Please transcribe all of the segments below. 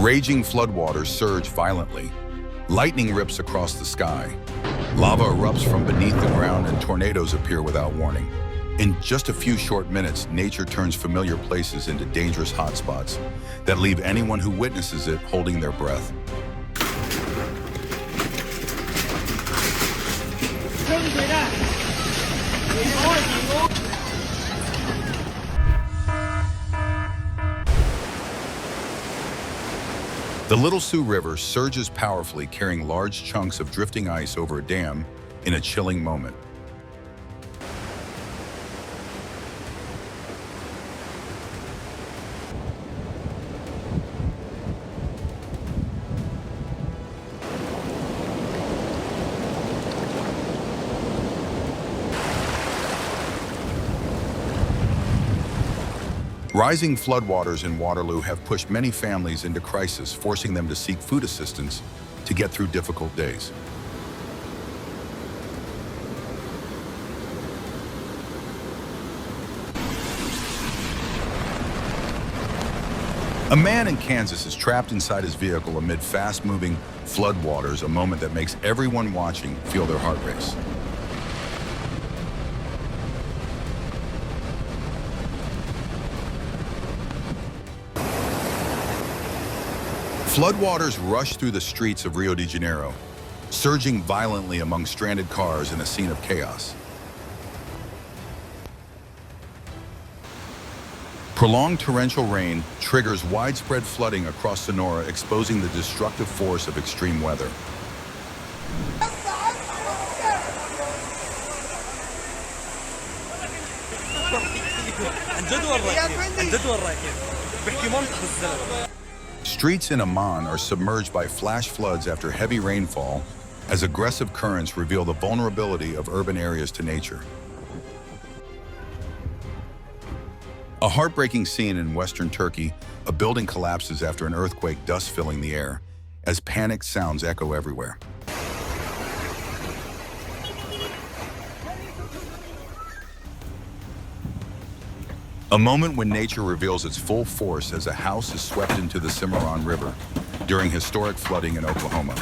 Raging floodwaters surge violently. Lightning rips across the sky. Lava erupts from beneath the ground and tornadoes appear without warning. In just a few short minutes, nature turns familiar places into dangerous hotspots that leave anyone who witnesses it holding their breath. The Little Sioux River surges powerfully, carrying large chunks of drifting ice over a dam in a chilling moment. Rising floodwaters in Waterloo have pushed many families into crisis, forcing them to seek food assistance to get through difficult days. A man in Kansas is trapped inside his vehicle amid fast-moving floodwaters, a moment that makes everyone watching feel their heart race. Floodwaters rush through the streets of Rio de Janeiro, surging violently among stranded cars in a scene of chaos. Prolonged torrential rain triggers widespread flooding across Sonora, exposing the destructive force of extreme weather. Streets in Amman are submerged by flash floods after heavy rainfall, as aggressive currents reveal the vulnerability of urban areas to nature. A heartbreaking scene in western Turkey, a building collapses after an earthquake, dust filling the air, as panicked sounds echo everywhere. A moment when nature reveals its full force as a house is swept into the Cimarron River during historic flooding in Oklahoma.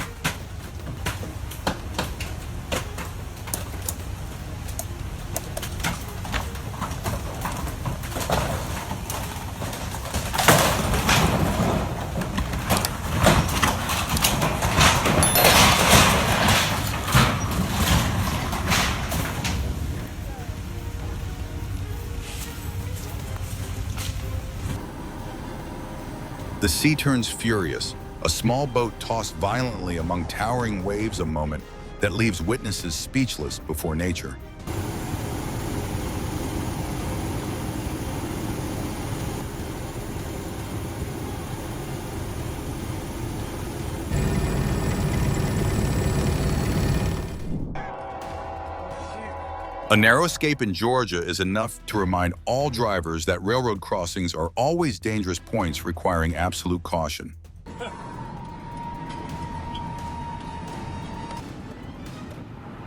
The sea turns furious, a small boat tossed violently among towering waves, a moment that leaves witnesses speechless before nature. A narrow escape in Georgia is enough to remind all drivers that railroad crossings are always dangerous points requiring absolute caution.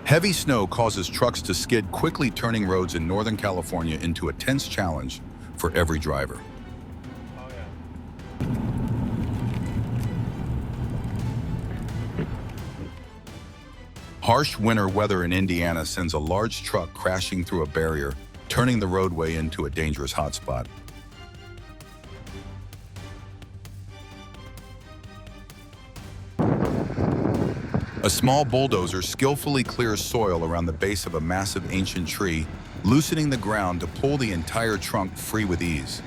Heavy snow causes trucks to skid, quickly turning roads in Northern California into a tense challenge for every driver. Harsh winter weather in Indiana sends a large truck crashing through a barrier, turning the roadway into a dangerous hotspot. A small bulldozer skillfully clears soil around the base of a massive ancient tree, loosening the ground to pull the entire trunk free with ease.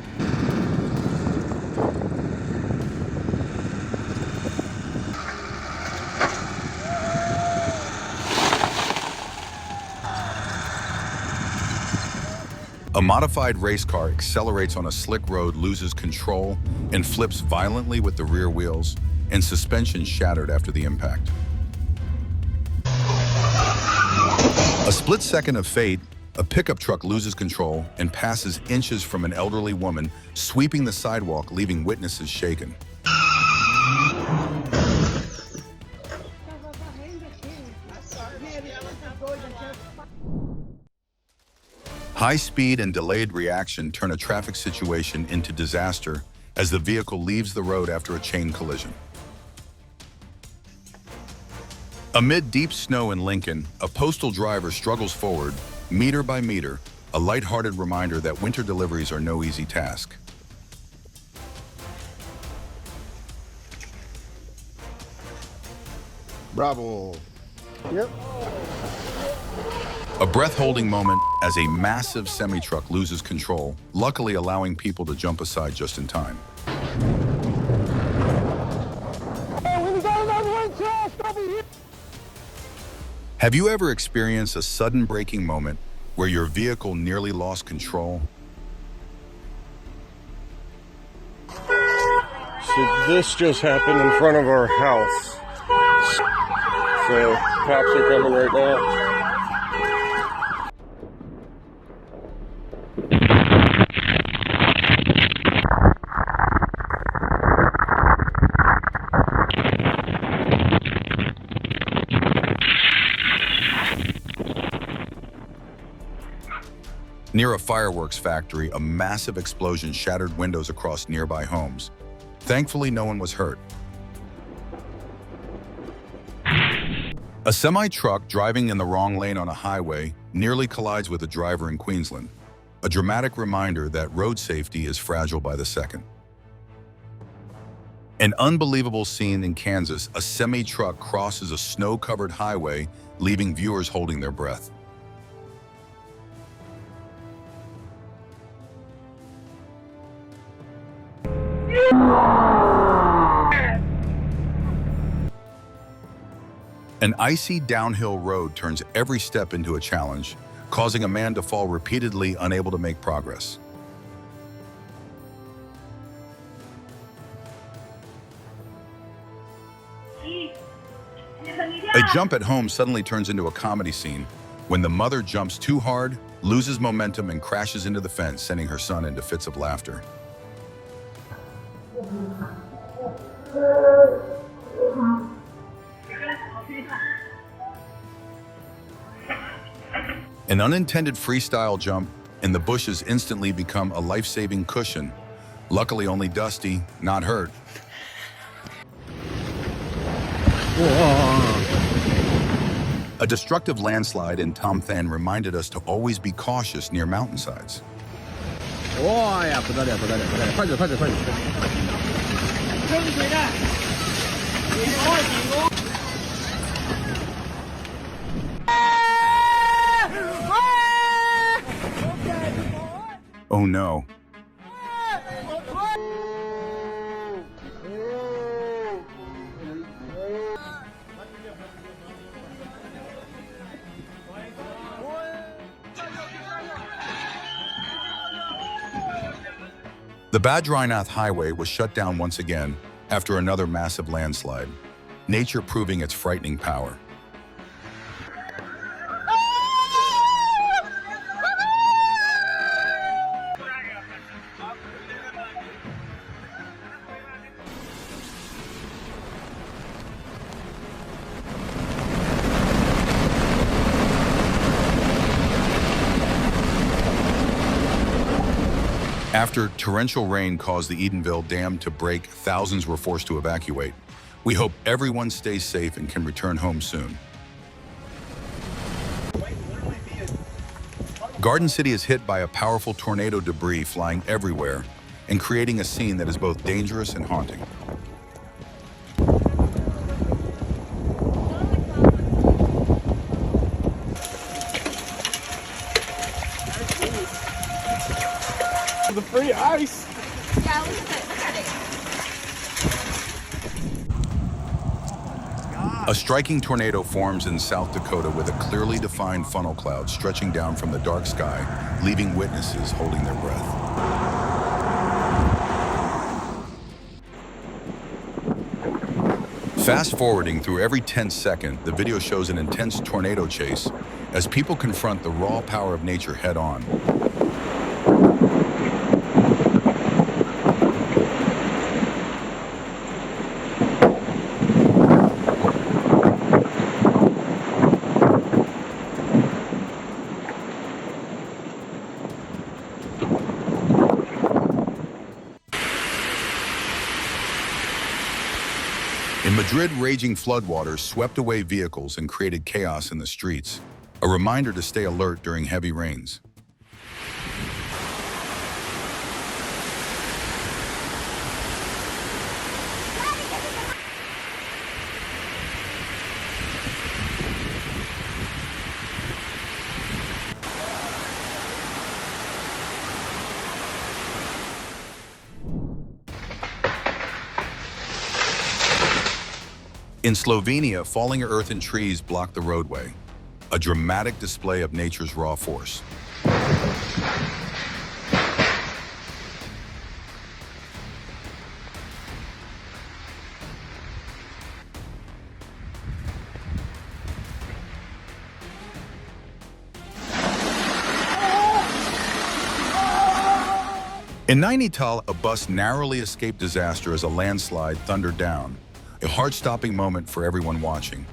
A modified race car accelerates on a slick road, loses control, and flips violently with the rear wheels and suspension shattered after the impact. A split second of fate, a pickup truck loses control and passes inches from an elderly woman, sweeping the sidewalk, leaving witnesses shaken. High speed and delayed reaction turn a traffic situation into disaster as the vehicle leaves the road after a chain collision. Amid deep snow in Lincoln, a postal driver struggles forward, meter by meter, a lighthearted reminder that winter deliveries are no easy task. Bravo. Yep. A breath-holding moment as a massive semi-truck loses control, luckily allowing people to jump aside just in time. Have you ever experienced a sudden braking moment where your vehicle nearly lost control? So this just happened in front of our house. So cops are coming right now. Near a fireworks factory, a massive explosion shattered windows across nearby homes. Thankfully, no one was hurt. A semi-truck driving in the wrong lane on a highway nearly collides with a driver in Queensland. A dramatic reminder that road safety is fragile by the second. An unbelievable scene in Kansas, a semi-truck crosses a snow-covered highway, leaving viewers holding their breath. An icy downhill road turns every step into a challenge, causing a man to fall repeatedly, unable to make progress. A jump at home suddenly turns into a comedy scene when the mother jumps too hard, loses momentum, and crashes into the fence, sending her son into fits of laughter. An unintended freestyle jump in the bushes instantly become a life-saving cushion. Luckily only Dusty, not hurt. A destructive landslide in Tomthan reminded us to always be cautious near mountainsides. Oh no. The Badrinath Highway was shut down once again after another massive landslide, nature proving its frightening power. After torrential rain caused the Edenville Dam to break, thousands were forced to evacuate. We hope everyone stays safe and can return home soon. Garden City is hit by a powerful tornado debris flying everywhere and creating a scene that is both dangerous and haunting. The free ice. Yeah, look at it. A striking tornado forms in South Dakota with a clearly defined funnel cloud stretching down from the dark sky, leaving witnesses holding their breath. Fast forwarding through every 10th second, the video shows an intense tornado chase as people confront the raw power of nature head on. In Madrid, raging floodwaters swept away vehicles and created chaos in the streets, a reminder to stay alert during heavy rains. In Slovenia, falling earth and trees blocked the roadway, a dramatic display of nature's raw force. In Nainital, a bus narrowly escaped disaster as a landslide thundered down, a heart-stopping moment for everyone watching.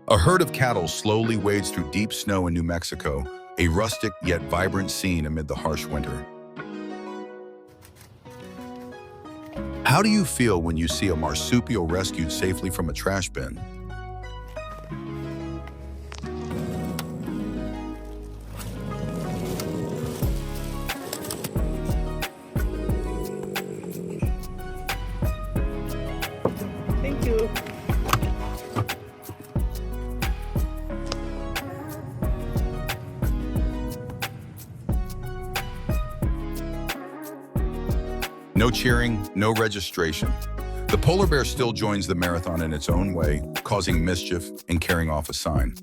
A herd of cattle slowly wades through deep snow in New Mexico, a rustic yet vibrant scene amid the harsh winter. How do you feel when you see a marsupial rescued safely from a trash bin? Thank you. No cheering, no registration. The polar bear still joins the marathon in its own way, causing mischief and carrying off a sign.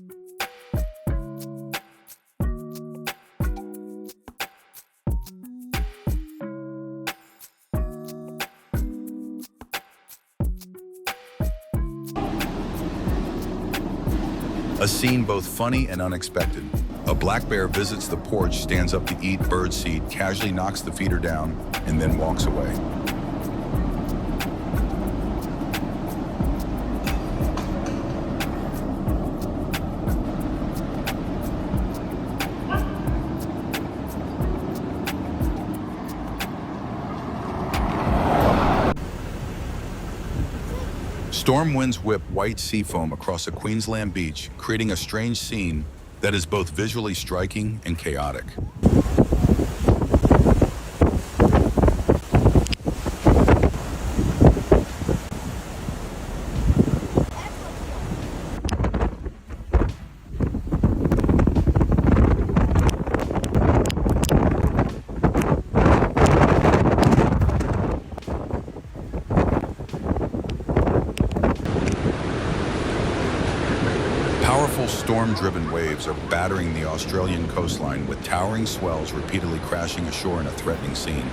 A scene both funny and unexpected. A black bear visits the porch, stands up to eat birdseed, casually knocks the feeder down, and then walks away. Storm winds whip white sea foam across a Queensland beach, creating a strange scene that is both visually striking and chaotic. Powerful storm-driven waves are battering the Australian coastline, with towering swells repeatedly crashing ashore in a threatening scene.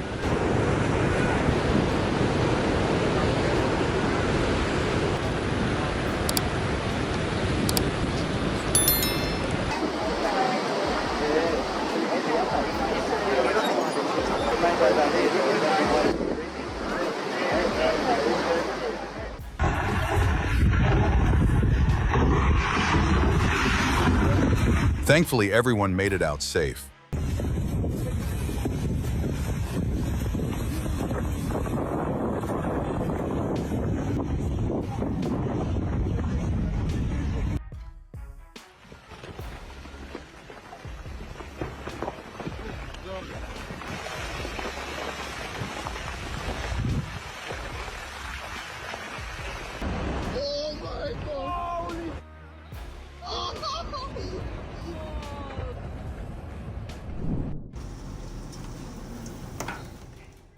Thankfully, everyone made it out safe.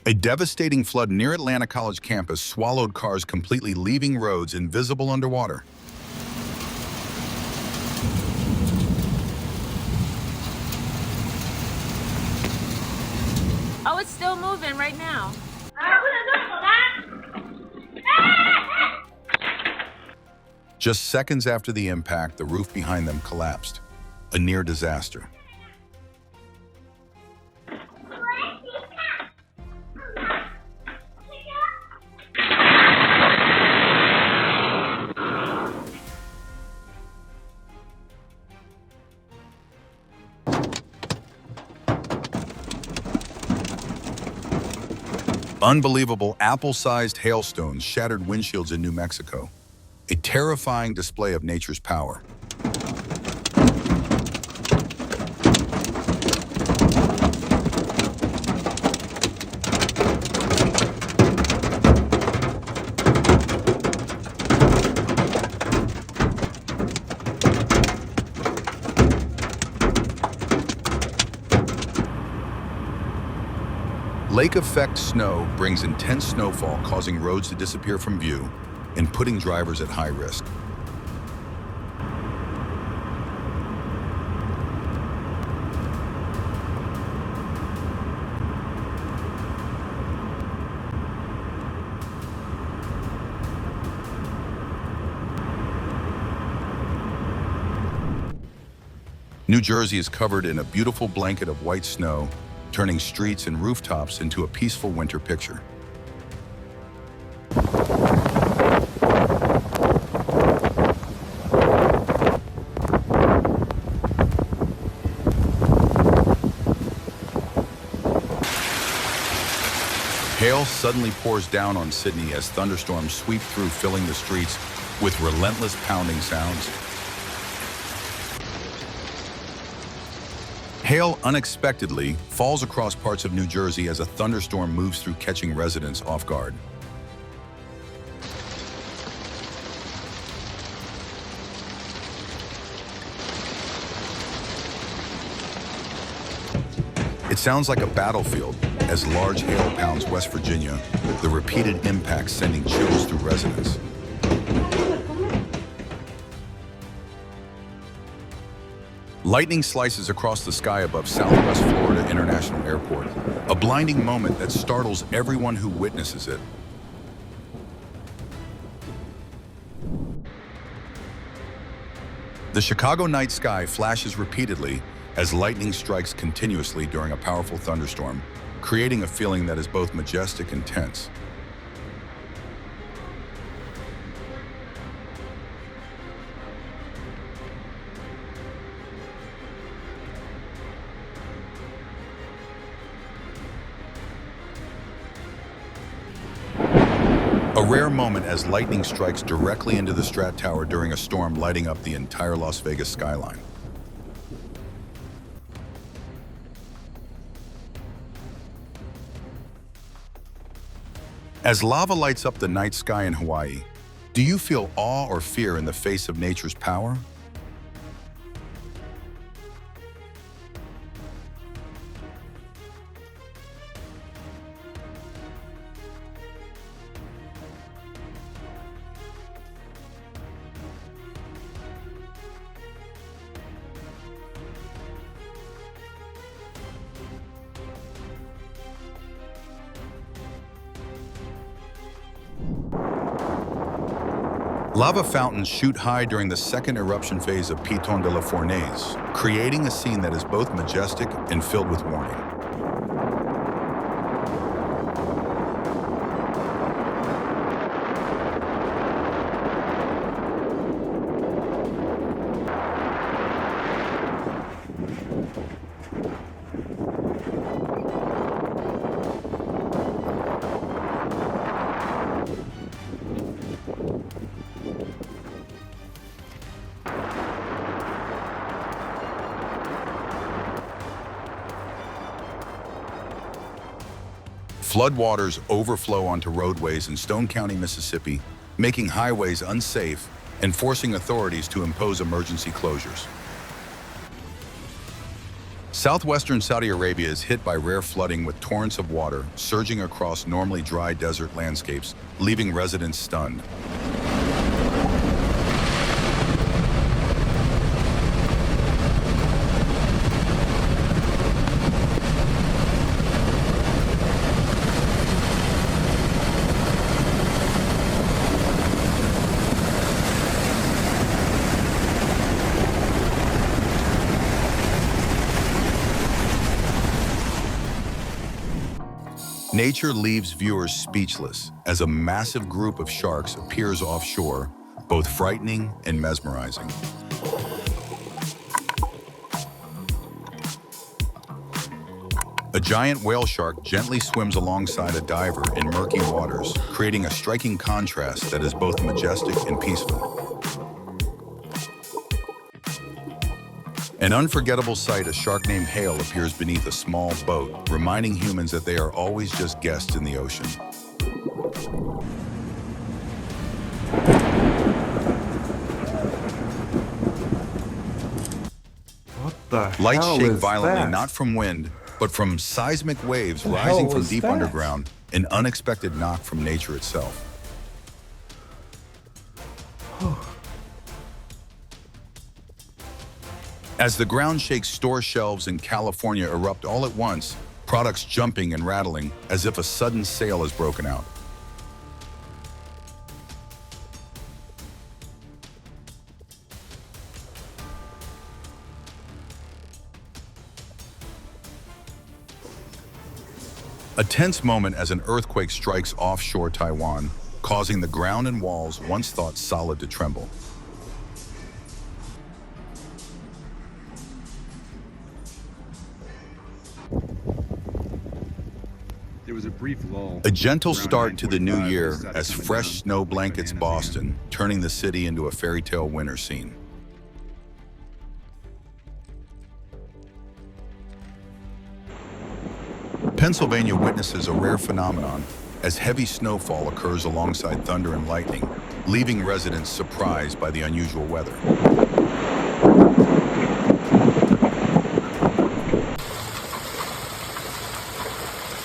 A devastating flood near Atlanta College campus swallowed cars completely, leaving roads invisible underwater. Oh, it's still moving right now. Just seconds after the impact, the roof behind them collapsed. A near disaster. Unbelievable apple-sized hailstones shattered windshields in New Mexico. A terrifying display of nature's power. Lake effect snow brings intense snowfall, causing roads to disappear from view and putting drivers at high risk. New Jersey is covered in a beautiful blanket of white snow, turning streets and rooftops into a peaceful winter picture. Hail suddenly pours down on Sydney as thunderstorms sweep through, filling the streets with relentless pounding sounds. Hail unexpectedly falls across parts of New Jersey as a thunderstorm moves through, catching residents off guard. It sounds like a battlefield as large hail pounds West Virginia, the repeated impacts sending chills through residents. Lightning slices across the sky above Southwest Florida International Airport, a blinding moment that startles everyone who witnesses it. The Chicago night sky flashes repeatedly as lightning strikes continuously during a powerful thunderstorm, creating a feeling that is both majestic and tense. A rare moment as lightning strikes directly into the Strat Tower during a storm, lighting up the entire Las Vegas skyline. As lava lights up the night sky in Hawaii, do you feel awe or fear in the face of nature's power? Lava fountains shoot high during the second eruption phase of Piton de la Fournaise, creating a scene that is both majestic and filled with warning. Floodwaters overflow onto roadways in Stone County, Mississippi, making highways unsafe and forcing authorities to impose emergency closures. Southwestern Saudi Arabia is hit by rare flooding with torrents of water surging across normally dry desert landscapes, leaving residents stunned. Nature leaves viewers speechless as a massive group of sharks appears offshore, both frightening and mesmerizing. A giant whale shark gently swims alongside a diver in murky waters, creating a striking contrast that is both majestic and peaceful. An unforgettable sight, a shark named Hale appears beneath a small boat, reminding humans that they are always just guests in the ocean. What the Lights hell shake is violently, that? not from wind, but from seismic waves The rising hell from was deep that? underground, an unexpected knock from nature itself. As the ground shakes, store shelves in California erupt all at once, products jumping and rattling as if a sudden sale has broken out. A tense moment as an earthquake strikes offshore Taiwan, causing the ground and walls once thought solid to tremble. There was a brief lull. A gentle Around start to the new 9:45, year it started as coming fresh down. snow blankets Bananas Boston, again. turning the city into a fairy tale winter scene. Pennsylvania witnesses a rare phenomenon as heavy snowfall occurs alongside thunder and lightning, leaving residents surprised by the unusual weather.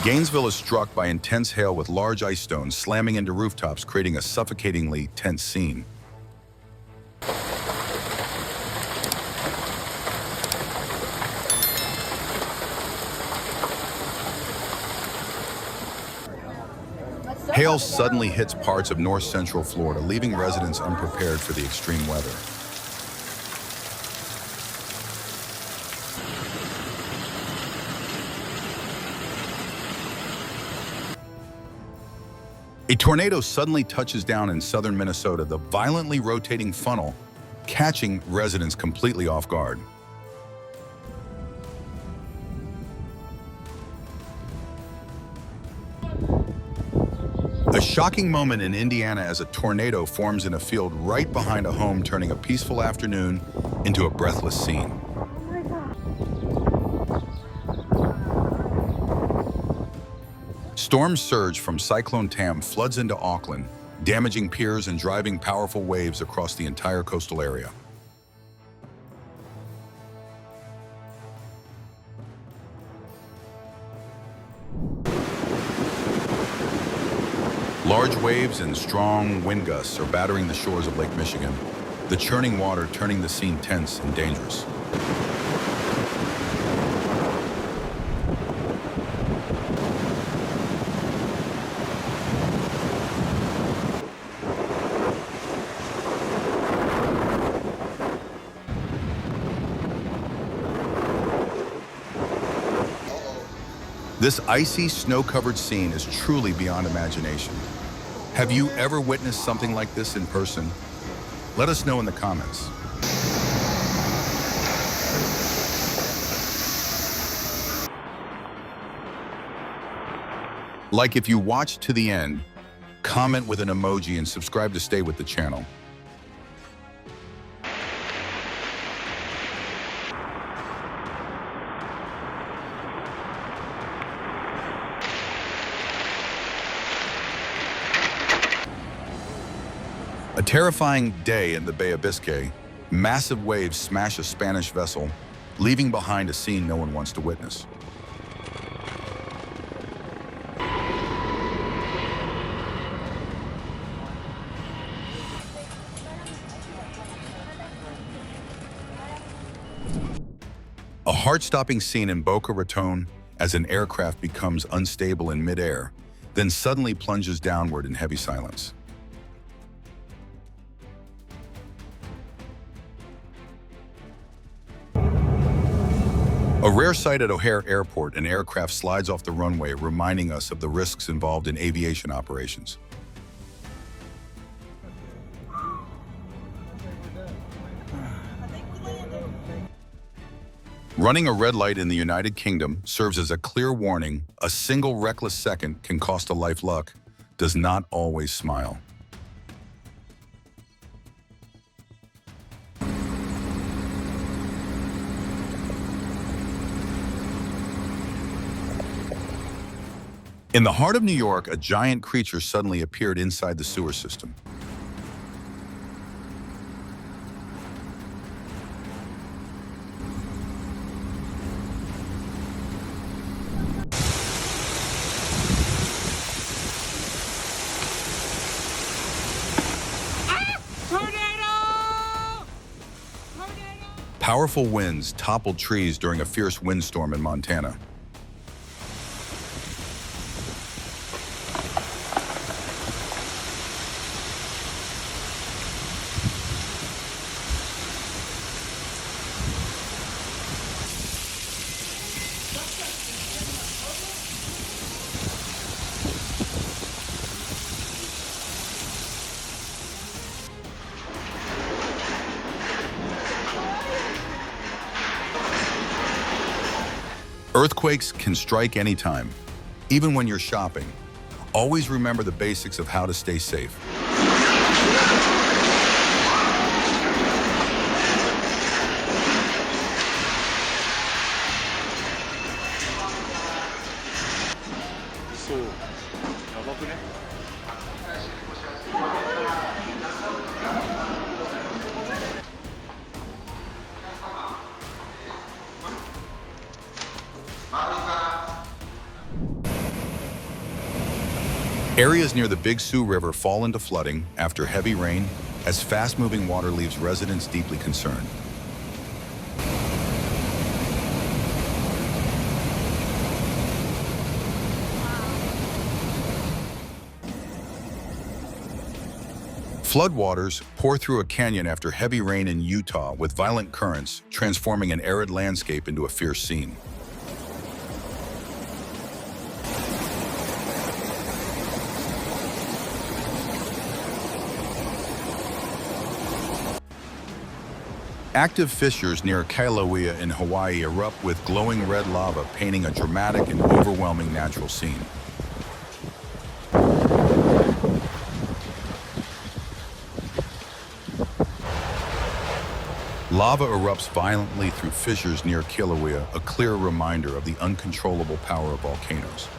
Gainesville is struck by intense hail with large ice stones slamming into rooftops, creating a suffocatingly tense scene. Hail suddenly hits parts of north central Florida, leaving residents unprepared for the extreme weather. A tornado suddenly touches down in southern Minnesota, the violently rotating funnel catching residents completely off guard. A shocking moment in Indiana as a tornado forms in a field right behind a home, turning a peaceful afternoon into a breathless scene. Storms surge from Cyclone Tam floods into Auckland, damaging piers and driving powerful waves across the entire coastal area. Large waves and strong wind gusts are battering the shores of Lake Michigan, the churning water turning the scene tense and dangerous. This icy, snow-covered scene is truly beyond imagination. Have you ever witnessed something like this in person? Let us know in the comments. Like if you watched to the end, comment with an emoji and subscribe to stay with the channel. A terrifying day in the Bay of Biscay. Massive waves smash a Spanish vessel, leaving behind a scene no one wants to witness. A heart-stopping scene in Boca Raton as an aircraft becomes unstable in midair, then suddenly plunges downward in heavy silence. A rare sight at O'Hare Airport, an aircraft slides off the runway, reminding us of the risks involved in aviation operations. Running a red light in the United Kingdom serves as a clear warning. A single reckless second can cost a life. Luck does not always smile. In the heart of New York, a giant creature suddenly appeared inside the sewer system. Powerful winds toppled trees during a fierce windstorm in Montana. Earthquakes can strike anytime, even when you're shopping. Always remember the basics of how to stay safe. Areas near the Big Sioux River fall into flooding after heavy rain as fast-moving water leaves residents deeply concerned. Floodwaters pour through a canyon after heavy rain in Utah with violent currents, transforming an arid landscape into a fierce scene. Active fissures near Kilauea in Hawaii erupt with glowing red lava, painting a dramatic and overwhelming natural scene. Lava erupts violently through fissures near Kilauea, a clear reminder of the uncontrollable power of volcanoes.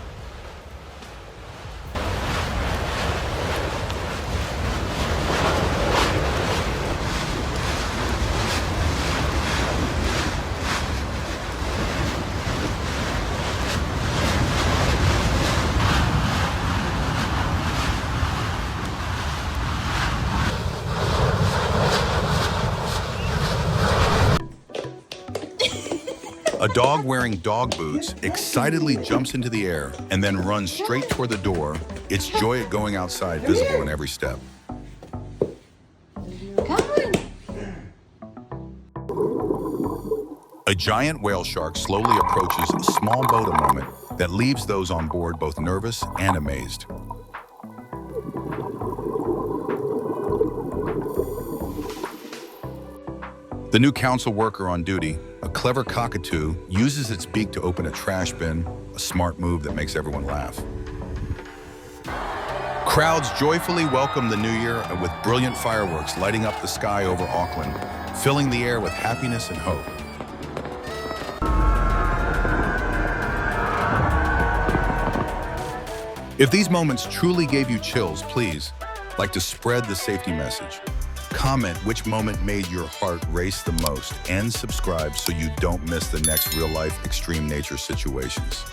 A dog wearing dog boots excitedly jumps into the air and then runs straight toward the door, its joy at going outside visible in every step. A giant whale shark slowly approaches a small boat, a moment that leaves those on board both nervous and amazed. The new council worker on duty, a clever cockatoo, uses its beak to open a trash bin, a smart move that makes everyone laugh. Crowds joyfully welcome the new year with brilliant fireworks lighting up the sky over Auckland, filling the air with happiness and hope. If these moments truly gave you chills, please, like to spread the safety message. Comment which moment made your heart race the most and subscribe so you don't miss the next real-life extreme nature situations.